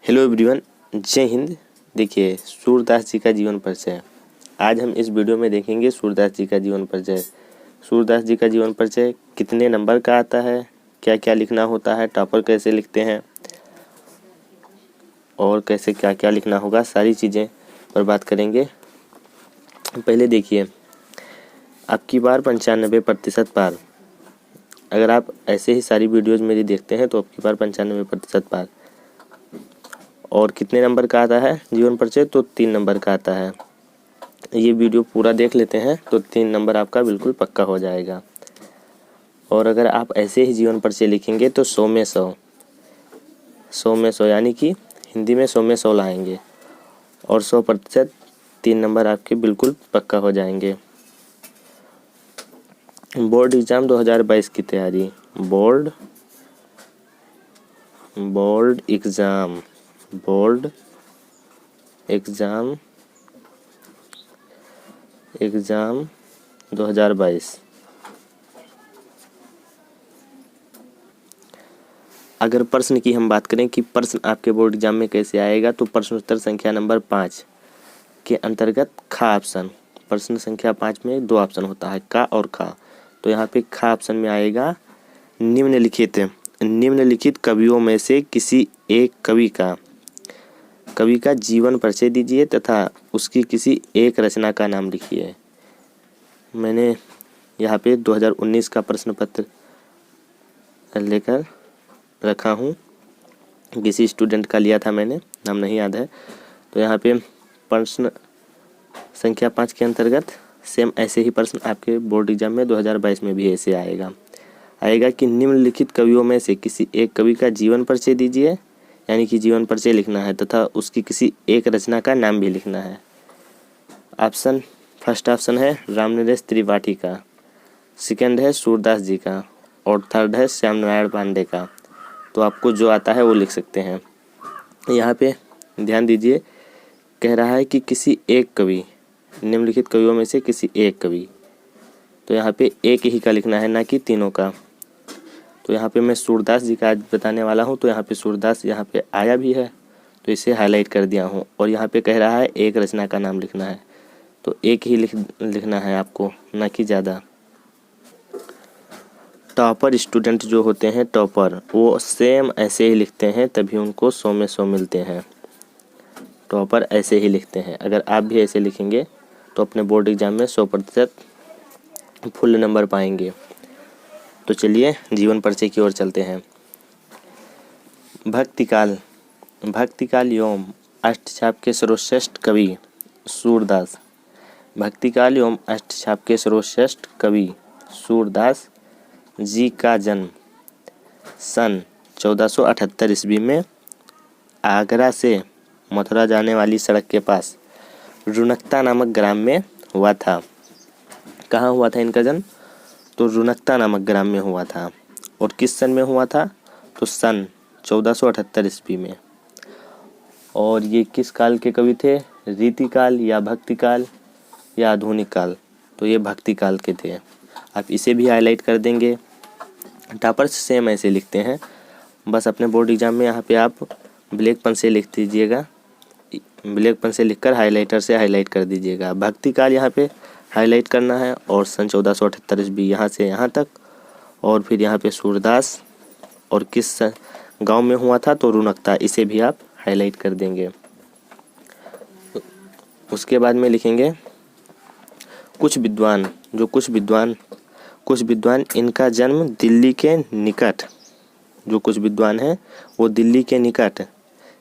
Hello everyone, जय हिंद। देखिए, सूरदास जी का जीवन परिचय। आज हम इस वीडियो में देखेंगे सूरदास जी का जीवन परिचय। सूरदास जी का जीवन परिचय कितने नंबर का आता है, क्या क्या लिखना होता है, टॉपर कैसे लिखते हैं और कैसे क्या क्या लिखना होगा, सारी चीज़ें पर बात करेंगे। पहले देखिए, आपकी बार 95% पार। अगर आप ऐसे ही सारी वीडियोज़ मेरी देखते हैं तो आपकी बार 95% पार। और कितने नंबर का आता है जीवन परिचय, तो 3 नंबर का आता है। ये वीडियो पूरा देख लेते हैं तो 3 नंबर आपका बिल्कुल पक्का हो जाएगा। और अगर आप ऐसे ही जीवन परिचय लिखेंगे तो 100 में 100, 100 में 100 यानी कि हिंदी में 100 में 100 लाएंगे और 100% 3 नंबर आपके बिल्कुल पक्का हो जाएंगे। बोर्ड एग्ज़ाम 2022 की तैयारी। Board exam 2022। अगर प्रश्न की हम बात करें कि प्रश्न आपके बोर्ड एग्जाम में कैसे आएगा, तो प्रश्न उत्तर संख्या नंबर 5 के अंतर्गत खा ऑप्शन। प्रश्न संख्या 5 में 2 ऑप्शन होता है, का और खा। तो यहाँ पे खा ऑप्शन में आएगा निम्नलिखित कवियों में से किसी एक कवि का जीवन परिचय दीजिए तथा उसकी किसी एक रचना का नाम लिखिए। मैंने यहाँ पे 2019 का प्रश्न पत्र लेकर रखा हूँ, किसी स्टूडेंट का लिया था मैंने, नाम नहीं याद है। तो यहाँ पे प्रश्न संख्या 5 के अंतर्गत सेम ऐसे ही प्रश्न आपके बोर्ड एग्जाम में 2022 में भी ऐसे आएगा कि निम्नलिखित कवियों में से किसी एक कवि का जीवन परिचय दीजिए, यानी कि जीवन परिचय लिखना है तथा उसकी किसी एक रचना का नाम भी लिखना है। फर्स्ट ऑप्शन है रामनरेश त्रिपाठी का, सेकंड है सूरदास जी का और थर्ड है श्याम नारायण पांडे का। तो आपको जो आता है वो लिख सकते हैं। यहाँ पे ध्यान दीजिए, कह रहा है कि किसी एक कवि, निम्नलिखित कवियों में से किसी एक कवि। तो यहाँ पे एक ही का लिखना है, ना कि तीनों का। तो यहाँ पे मैं सूरदास जी का आज बताने वाला हूँ, तो यहाँ पे सूरदास यहाँ पे आया भी है तो इसे हाईलाइट कर दिया हूँ। और यहाँ पे कह रहा है एक रचना का नाम लिखना है, तो एक ही लिखना है आपको, ना कि ज़्यादा। टॉपर स्टूडेंट जो होते हैं, टॉपर, वो सेम ऐसे ही लिखते हैं, तभी उनको 100 में 100 मिलते हैं। टॉपर ऐसे ही लिखते हैं। अगर आप भी ऐसे लिखेंगे तो अपने बोर्ड एग्जाम में 100% फुल नंबर पाएंगे। तो चलिए जीवन परिचय की ओर चलते हैं। भक्तिकाल एवं अष्टछाप के सर्वश्रेष्ठ कवि सूरदास। भक्तिकाल एवं अष्टछाप के सर्वश्रेष्ठ कवि सूरदास जी का जन्म सन 1478 ईस्वी में आगरा से मथुरा जाने वाली सड़क के पास रुनकता नामक ग्राम में हुआ था। कहाँ हुआ था इनका जन्म? तो रुनकता नामक ग्राम में हुआ था। और किस सन में हुआ था? तो सन 1478 ईस्वी में। और ये किस काल के कवि थे? रीतिकाल या भक्तिकाल या आधुनिक काल? तो ये भक्तिकाल के थे। आप इसे भी हाईलाइट कर देंगे। टॉपर्स सेम ऐसे लिखते हैं, बस अपने बोर्ड एग्जाम में यहाँ पे आप ब्लैक पेन से लिख दीजिएगा, ब्लैक पेन से लिखकर हाईलाइटर से हाईलाइट कर दीजिएगा। भक्तिकाल यहाँ पे हाईलाइट करना है और सन 1478 ईस्वी यहाँ से यहाँ तक। और फिर यहाँ पे सूरदास और किस गांव में हुआ था, तो रुनकता, इसे भी आप हाईलाइट कर देंगे। उसके बाद में लिखेंगे कुछ विद्वान इनका जन्म दिल्ली के निकट, जो कुछ विद्वान हैं वो दिल्ली के निकट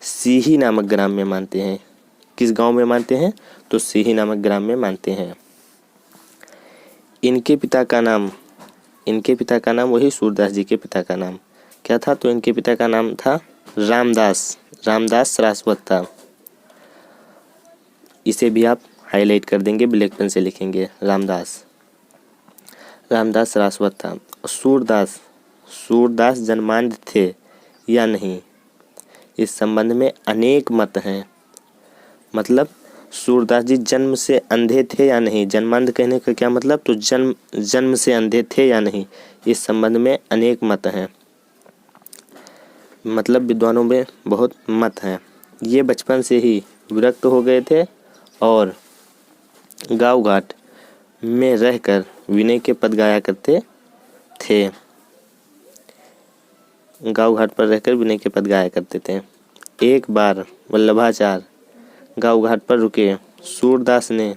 सीही नामक ग्राम में मानते हैं। किस गांव में मानते हैं? तो सीही नामक ग्राम में मानते हैं। इनके पिता का नाम वही सूरदास जी के पिता का नाम क्या था? तो इनके पिता का नाम था रामदास सारस्वत था। इसे भी आप हाईलाइट कर देंगे, ब्लैक पेन से लिखेंगे रामदास सारस्वत था। सूरदास जन्मांध थे या नहीं, इस संबंध में अनेक मत हैं। मतलब सूरदास जी जन्म से अंधे थे या नहीं, जन्मांध कहने का क्या मतलब? तो जन्म से अंधे थे या नहीं, इस संबंध में अनेक मत हैं। मतलब विद्वानों में बहुत मत हैं। ये बचपन से ही विरक्त हो गए थे और गांव घाट में रहकर विनय के पद गाया करते थे। गांव घाट पर रहकर विनय के पद गाया करते थे। एक बार वल्लभाचार्य गांव घाट पर रुके। सूरदास ने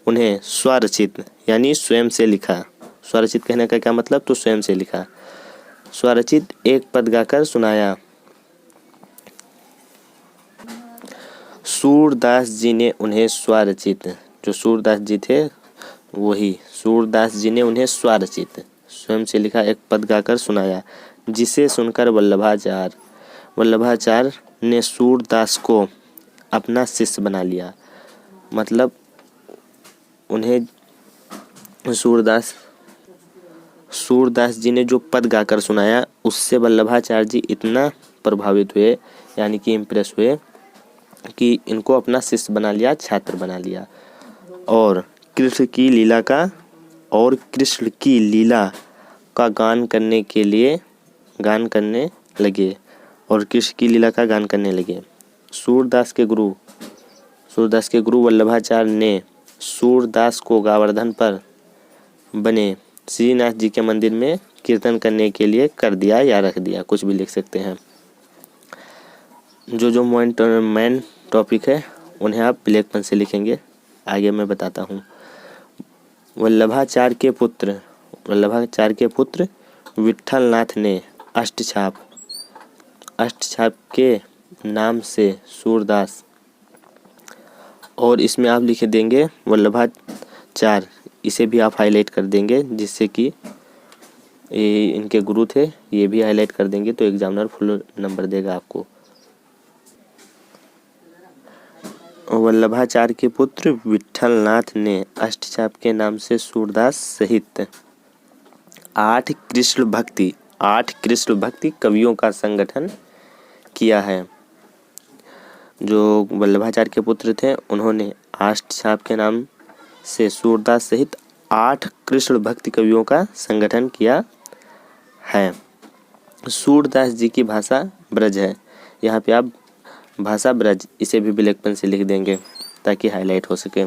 उन्हें स्वरचित यानी स्वयं से लिखा। स्वरचित कहने का क्या मतलब, तो स्वयं से लिखा। स्वरचित एक पद गाकर सुनाया। सूरदास जी ने उन्हें स्वरचित, जो सूरदास जी थे वही सूरदास जी ने उन्हें स्वरचित स्वयं से लिखा एक पद गाकर सुनाया, जिसे सुनकर वल्लभाचार्य ने सूरदास को अपना शिष्य बना लिया। मतलब उन्हें सूरदास जी ने जो पद गाकर सुनाया उससे वल्लभाचार्य जी इतना प्रभावित हुए यानी कि इम्प्रेस हुए कि इनको अपना शिष्य बना लिया, छात्र बना लिया। और कृष्ण की लीला का गान करने लगे। सूरदास के गुरु वल्लभाचार्य ने सूरदास को गोवर्धन पर बने श्रीनाथ जी के मंदिर में कीर्तन करने के लिए कर दिया या रख दिया, कुछ भी लिख सकते हैं। जो मेन टॉपिक है उन्हें आप ब्लैक पेन से लिखेंगे। आगे मैं बताता हूँ। वल्लभाचार्य के पुत्र विट्ठलनाथ ने अष्टछाप के नाम से सूरदास, और इसमें आप लिख देंगे वल्लभाचार्य, इसे भी आप हाईलाइट कर देंगे, जिससे कि ये इनके गुरु थे, ये भी हाईलाइट कर देंगे तो एग्जामिनर फुल नंबर देगा आपको। वल्लभाचार्य के पुत्र विट्ठलनाथ ने अष्टछाप के नाम से सूरदास सहित 8 कृष्ण भक्ति कवियों का संगठन किया है। जो वल्लभाचार्य के पुत्र थे उन्होंने अष्टछाप के नाम से सूरदास सहित 8 कृष्ण भक्ति कवियों का संगठन किया है। सूरदास जी की भाषा ब्रज है। यहाँ पे आप भाषा ब्रज, इसे भी ब्लैक पेन से लिख देंगे ताकि हाईलाइट हो सके।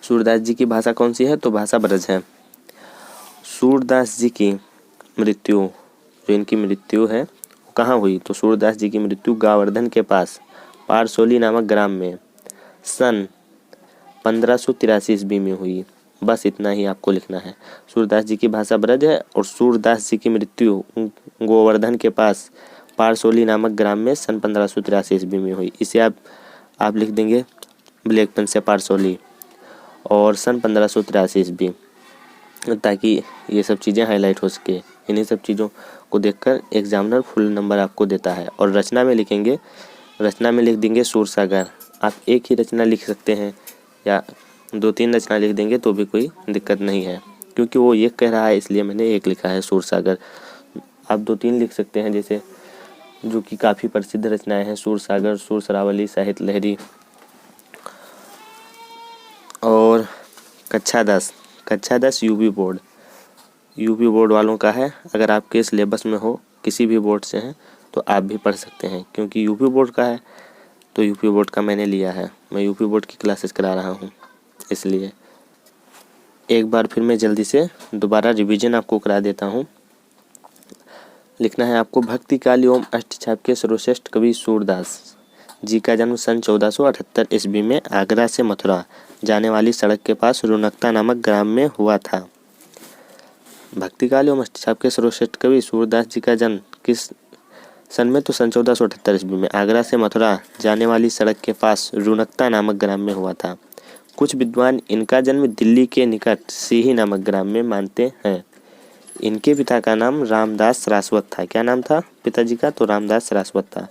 सूरदास जी की भाषा कौन सी है, तो भाषा ब्रज है। सूरदास जी की मृत्यु, जो इनकी मृत्यु है वो कहाँ हुई, तो सूरदास जी की मृत्यु गोवर्धन के पास पारसोली नामक ग्राम में सन 1583 ईस्वी में हुई। बस इतना ही आपको लिखना है। सूरदास जी की भाषा ब्रज है और सूरदास जी की मृत्यु गोवर्धन के पास पारसोली नामक ग्राम में सन 1583 ईस्वी में हुई। इसे आप लिख देंगे ब्लैक पेन से पारसोली और सन 1583 ईस्वी, ताकि ये सब चीज़ें हाईलाइट हो सके। इन्हीं सब चीज़ों को देखकर एग्जामिनर फुल नंबर आपको देता है। और रचना में लिखेंगे, रचना में लिख देंगे सूरसागर। आप एक ही रचना लिख सकते हैं या 2-3 रचना लिख देंगे तो भी कोई दिक्कत नहीं है, क्योंकि वो एक कह रहा है इसलिए मैंने एक लिखा है सूरसागर। आप 2-3 लिख सकते हैं, जैसे जो कि काफ़ी प्रसिद्ध रचनाएं हैं, सूरसागर, सुरसरावली, साहित्य लहरी। और कक्षा 10 यूपी बोर्ड वालों का है। अगर आपके सिलेबस में हो, किसी भी बोर्ड से हैं तो आप भी पढ़ सकते हैं, क्योंकि यूपी बोर्ड का है तो यूपी बोर्ड का मैंने लिया है। मैं यूपी बोर्ड की क्लासेस करा रहा हूँ, इसलिए एक बार फिर मैं जल्दी से दोबारा रिवीजन आपको करा देता हूँ। लिखना है आपको, भक्ति काल एवं अष्टछाप के सर्वश्रेष्ठ कवि सूरदास जी का जन्म सन 1478 ईस्वी में आगरा से मथुरा जाने वाली सड़क के पास रुनकता नामक ग्राम में हुआ था। भक्ति काल एवं अष्टछाप के सर्वश्रेष्ठ कवि सूरदास जी का जन्म किस सन में, तो सन 1478 ईस्वी में आगरा से मथुरा जाने वाली सड़क के पास रुनकता नामक ग्राम में हुआ था। कुछ विद्वान इनका जन्म दिल्ली के निकट सीही नामक ग्राम में मानते हैं। इनके पिता का नाम रामदास सरास्वत था। क्या नाम था पिताजी का, तो रामदास सरास्वत था।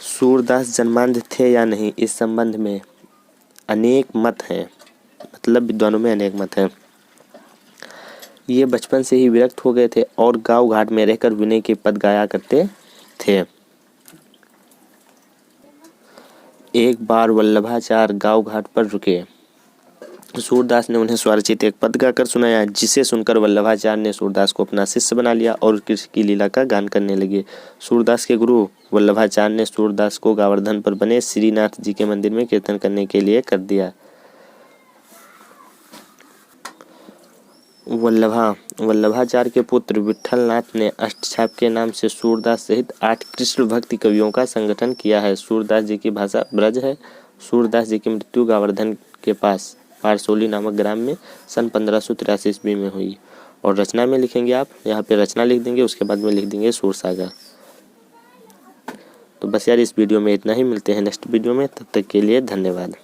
सूरदास जन्मांध थे या नहीं, इस संबंध में अनेक मत हैं, मतलब विद्वानों में अनेक मत हैं। ये बचपन से ही विरक्त हो गए थे और गांव घाट में रहकर विनय के पद गाया करते थे। एक बार वल्लभाचार्य गांव घाट पर रुके। सूरदास ने उन्हें स्वरचित एक पद गाकर सुनाया, जिसे सुनकर वल्लभाचार्य ने सूरदास को अपना शिष्य बना लिया और कृष्ण की लीला का गान करने लगे। सूरदास के गुरु वल्लभाचार्य ने सूरदास को गोवर्धन पर बने श्रीनाथ जी के मंदिर में कीर्तन करने के लिए कर दिया। वल्लभाचार्य के पुत्र विट्ठलनाथ ने अष्टछाप के नाम से सूरदास सहित 8 कृष्ण भक्ति कवियों का संगठन किया है। सूरदास जी की भाषा ब्रज है। सूरदास जी की मृत्यु गोवर्धन के पास पारसोली नामक ग्राम में सन 1583 ईस्वी में हुई। और रचना में लिखेंगे आप, यहाँ पे रचना लिख देंगे, उसके बाद में लिख देंगे सूरसागर। तो बस यार इस वीडियो में इतना ही, मिलते हैं नेक्स्ट वीडियो में, तब तक के लिए धन्यवाद।